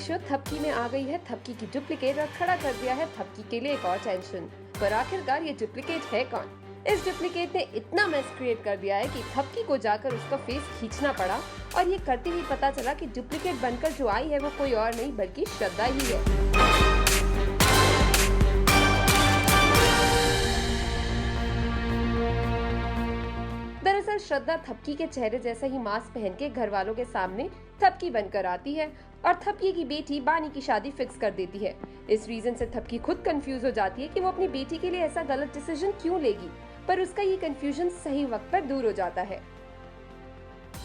Show थपकी में आ गई है थपकी की डुप्लीकेट और खड़ा कर दिया है थपकी के लिए एक और टेंशन। पर आखिरकार ये डुप्लीकेट है कौन? इस डुप्लीकेट ने इतना मैस क्रिएट कर दिया है कि थपकी को जाकर उसका फेस खींचना पड़ा और ये करते ही पता चला कि डुप्लीकेट बनकर जो आई है वो कोई और नहीं बल्कि श्रद्धा ही है। दरअसल श्रद्धा थपकी के चेहरे जैसा ही मास्क पहन के घर वालों के सामने थपकी बनकर आती है और थपकी की बेटी बानी की शादी फिक्स कर देती है। इस रीजन से थपकी खुद कंफ्यूज हो जाती है कि वो अपनी बेटी के लिए ऐसा गलत डिसीजन क्यों लेगी, पर उसका ये कंफ्यूजन सही वक्त पर दूर हो जाता है।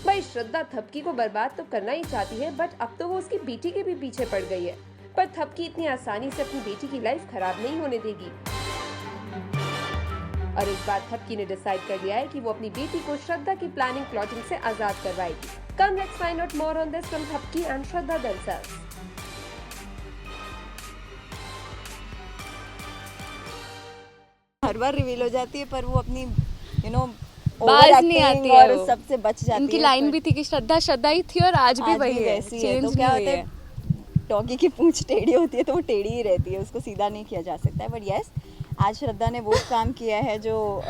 भाई श्रद्धा थपकी को बर्बाद तो करना ही चाहती है, बट अब तो वो उसकी बेटी के भी पीछे पड़ गई है। पर थपकी इतनी आसानी से अपनी बेटी की लाइफ खराब नहीं होने देगी और इस बार थपकी ने डिसाइड कर लिया है कि वो अपनी बेटी को श्रद्धा की प्लानिंग प्लॉटिंग से आजाद करवाएगी। Come let's find out more on this from Thapki and Shraddha themselves। हर बार रिवील हो जाती है पर वो अपनी बाज नहीं आती है, और सबसे बच जाती है। इनकी लाइन भी थी कि श्रद्धा श्रद्धा ही थी और आज भी वही है, है। तो क्या होता है, डॉगी की पूंछ टेढ़ी होती है तो वो टेढ़ी ही रहती है, उसको सीधा नहीं किया जा सकता है। बट यस, आज श्रद्धा ने वो काम किया है जो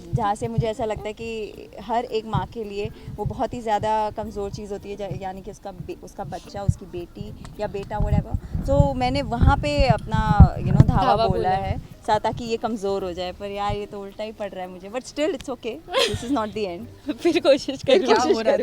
जहाँ से मुझे ऐसा लगता है कि हर एक माँ के लिए वो बहुत ही ज़्यादा कमज़ोर चीज़ होती है, यानी कि उसका बच्चा, उसकी बेटी या बेटा व्हाटएवर। तो मैंने वहाँ पे अपना धावा बोला है ताकि ये कमज़ोर हो जाए। पर यार ये तो उल्टा ही पड़ रहा है मुझे, but still it's okay, this is not the end. फिर कोशिश कर।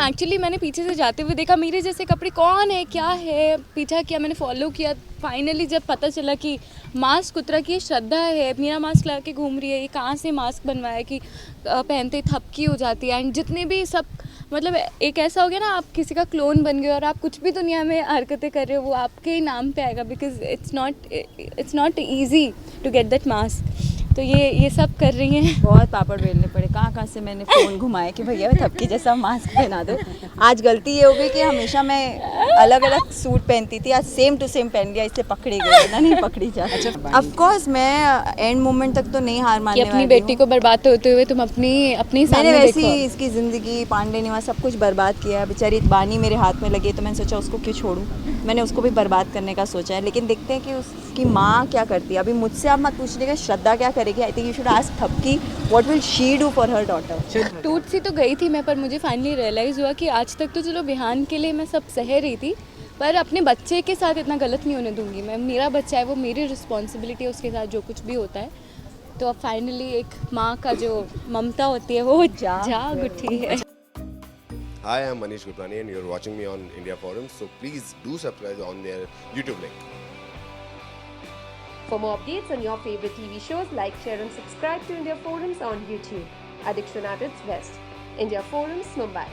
एक्चुअली मैंने पीछे से जाते हुए देखा मेरे जैसे कपड़े कौन है, क्या है, पीछा किया, मैंने फॉलो किया। फाइनली जब पता चला कि मास्क उतरा कि श्रद्धा है, मेरा मास्क लगा के घूम रही है, ये कहाँ से मास्क बनवाया कि पहनते थपकी हो जाती है। एंड जितने भी सब मतलब एक ऐसा हो गया ना, आप किसी का क्लोन बन गए और आप कुछ भी दुनिया में हरकतें कर रहे हो वो आपके ही नाम पे आएगा, because it's not easy to get that mask. तो ये सब कर रही हैं। बहुत पापड़ बेलने पड़े, कहाँ से मैंने फ़ोन घुमाए कि भैया थपकी जैसा मास्क पहना दो। आज गलती ये हो गई कि हमेशा मैं अलग अलग सूट पहनती थी, आज सेम टू सेम पहन लिया, इससे पकड़ी गई ना, नहीं पकड़ी जा। ऑफ कोर्स मैं एंड मोमेंट तक तो नहीं हार मानने वाली हूँ। अपनी बेटी को बर्बाद होते हुए तुम अपनी मैंने वैसी इसकी ज़िंदगी पांडे निवास सब कुछ बर्बाद किया। बेचारी बानी मेरे हाथ में लगी तो मैंने सोचा उसको क्यों छोड़ूं, मैंने उसको भी बर्बाद करने का सोचा है। लेकिन देखते हैं कि उसकी माँ क्या करती है। अभी मुझसे आप मत पूछिएगा श्रद्धा क्या करेगी, I think you should ask Thapki what will she do for her daughter. टूट सी तो गई थी मैं, पर मुझे फाइनली रियलाइज़ हुआ कि आज तक तो चलो बिहान के लिए मैं सब सह रही थी, पर अपने बच्चे के साथ इतना गलत नहीं होने दूंगी मैं। मेरा बच्चा है, वो मेरी रिस्पॉन्सिबिलिटी है, उसके साथ जो कुछ भी होता है। तो अब फाइनली एक माँ का जो ममता होती है वो जाग उठी है। Hi, I'm Manish Guptani and you're watching me on India Forum. So please do subscribe on their YouTube link. For more updates on your favorite TV shows, like, share and subscribe to India Forums on YouTube. Addiction at its best. India Forums, Mumbai.